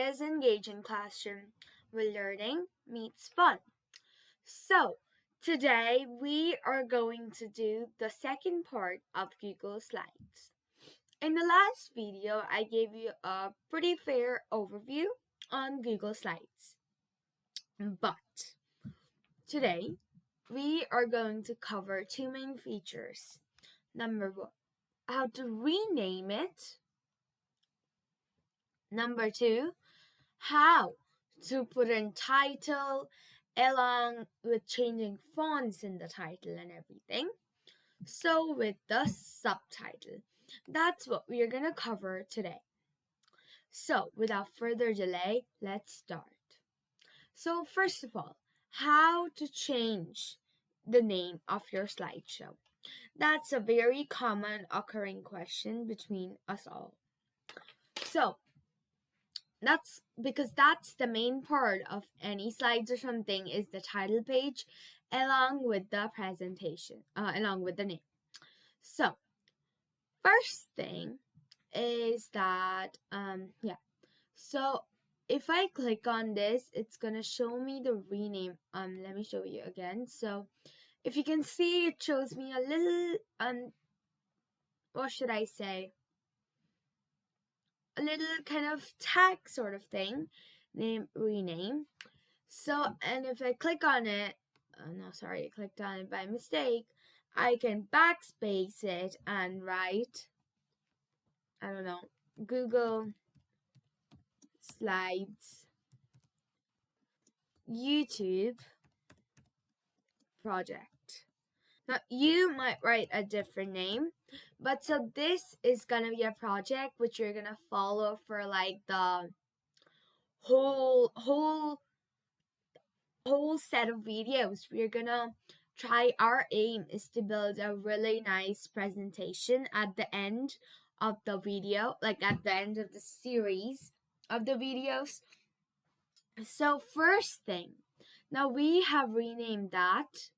is engaging classroom where learning meets fun. So, today we are going to do the second part of Google Slides. In the last video, I gave you a pretty fair overview on Google Slides. But today, we are going to cover two main features. Number one, how to rename it. Number two, how to put in title along with changing fonts in the title and everything. So with the subtitle, that's what we are going to cover today. So without further delay, let's start. So first of all, how to change the name of your slideshow. That's a very common occurring question between us all. So that's because that's the main part of any slides or something is the title page along with the presentation, along with the name. So first thing is that, so if I click on this, it's gonna show me the rename. Let me show you again. So if you can see, it shows me a little, what should I say? A little kind of tag sort of thing, rename. So, and if I click on it, I clicked on it by mistake, I can backspace it and write, Google Slides YouTube project. Now, you might write a different name, but so this is gonna be a project which you're gonna follow for like the whole set of videos. We're gonna try. Our aim is to build a really nice presentation at the end of the video, like at the end of the series of the videos. So first thing, now we have renamed that.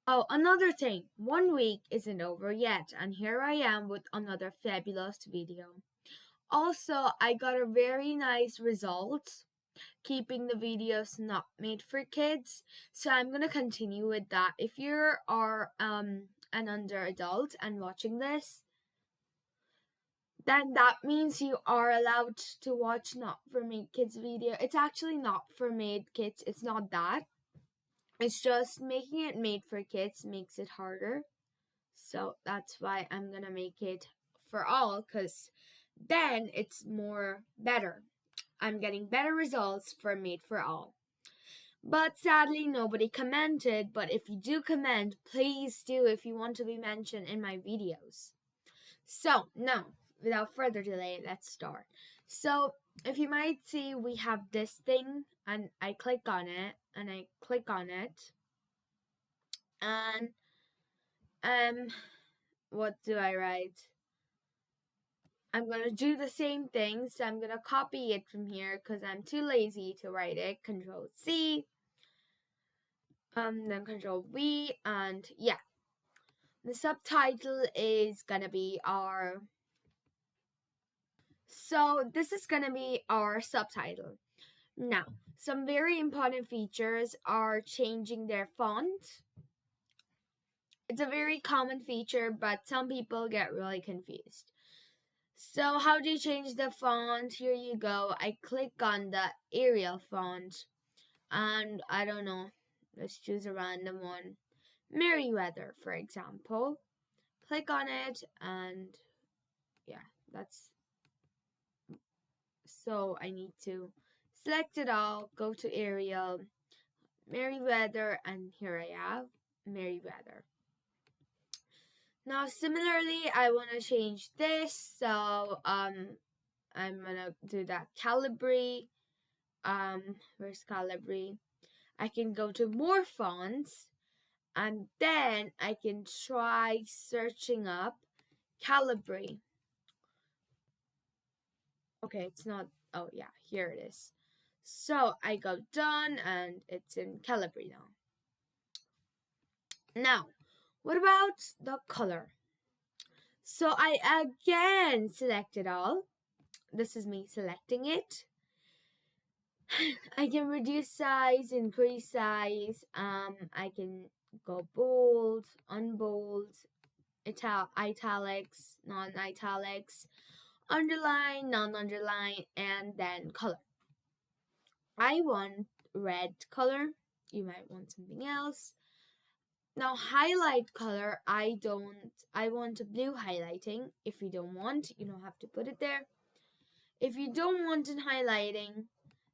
Oh, another thing, 1 week isn't over yet, and here I am with another fabulous video. Also, I got a very nice result keeping the videos not made for kids, so I'm gonna continue with that. If you are an under adult and watching this, then that means you are allowed to watch not for made kids video. It's actually not for made kids, it's not that. It's just making it made for kids makes it harder. So that's why I'm gonna make it for all, because then it's more better. I'm getting better results for made for all. But sadly, nobody commented. But if you do comment, please do if you want to be mentioned in my videos. So now, without further delay, let's start. So if you might see, we have this thing, and I click on it, and I click on it, and what do I write? I'm going to do the same thing, so I'm going to copy it from here because I'm too lazy to write it. Control C, then Control V, and yeah. The subtitle is going to be so this is going to be our subtitle. Now, some very important features are changing their font. It's a very common feature, but some people get really confused. So how do you change the font? Here you go. I click on the Arial font, and I don't know, let's choose a random one. Merriweather, for example. Click on it, and yeah, that's. So I need to select it all, go to Arial, Merriweather, and here I have Merriweather. Now, similarly, I want to change this, so I'm gonna do that Calibri. Where's Calibri? I can go to more fonts, and then I can try searching up Calibri. Okay, it's not. Oh yeah, here it is. So I go done, and it's in Calibri now. Now, what about the color? So I again select it all. This is me selecting it. I can reduce size, increase size. I can go bold, unbold, italics, non-italics, underline, non-underline, and then color. I want red color. You might want something else. Now highlight color, I want a blue highlighting. If you don't want, you don't have to put it there. If you don't want it highlighting,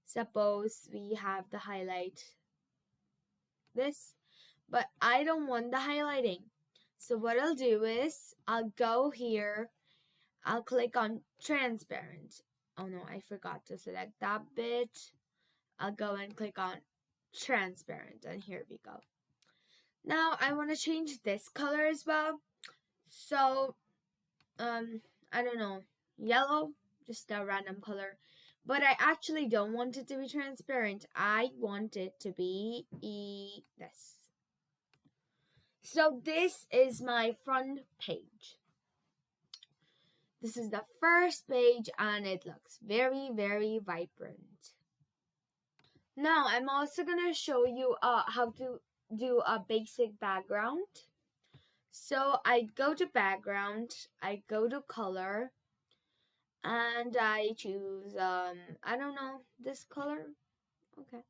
suppose we have the highlight this, but I don't want the highlighting. So what I'll do is I'll go here, I'll click on transparent. Oh no, I forgot to select that bit. I'll go and click on transparent, and here we go. Now I want to change this color as well. So, I don't know, yellow, just a random color. But I actually don't want it to be transparent. I want it to be this. So this is my front page. This is the first page and it looks very, very vibrant. Now I'm also going to show you how to do a basic background. So I go to background, I go to color, and I choose, I don't know, this color. Okay.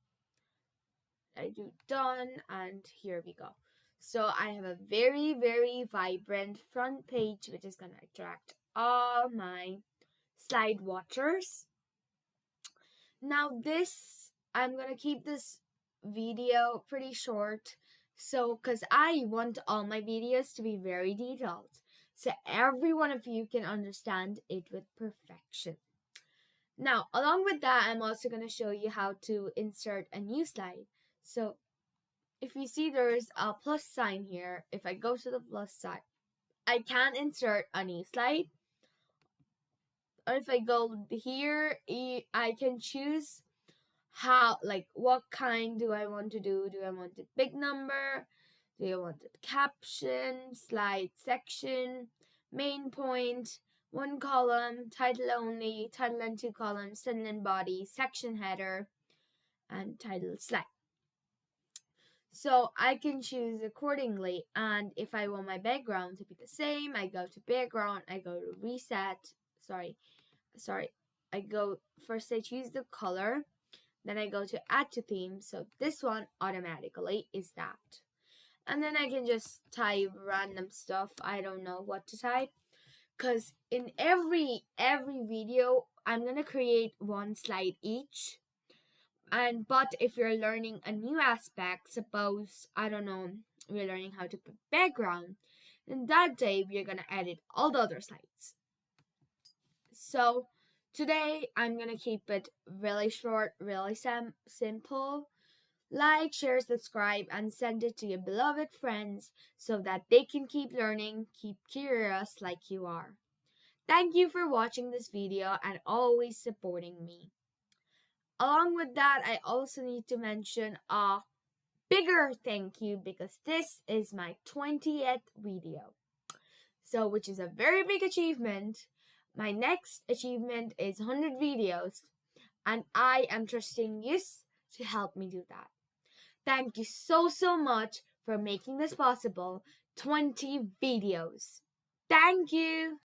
I do done, and here we go. So I have a very, very vibrant front page, which is going to attract all my slide watchers. Now I'm going to keep this video pretty short. So, because I want all my videos to be very detailed. So every one of you can understand it with perfection. Now, along with that, I'm also going to show you how to insert a new slide. So, if you see there's a plus sign here, if I go to the plus sign, I can insert a new slide. Or if I go here, I can choose what kind do I want to do. Do I want a big number? Do you want a caption, slide section, main point, one column, title only, title and two columns, title and body, section header, and title slide. So I can choose accordingly, and if I want my background to be the same, I go to background, I go to reset, I go, first I choose the color, then I go to add to theme, so this one automatically is that. And then I can just type random stuff, I don't know what to type, because in every video, I'm going to create one slide each. But if you're learning a new aspect, suppose, I don't know, we're learning how to put background, then that day we're gonna edit all the other slides. So today I'm gonna keep it really short, really simple. Like, share, subscribe, and send it to your beloved friends so that they can keep learning, keep curious like you are. Thank you for watching this video and always supporting me. Along with that, I also need to mention a bigger thank you because this is my 20th video. So, which is a very big achievement. My next achievement is 100 videos, and I am trusting you to help me do that. Thank you so much for making this possible. 20 videos. Thank you.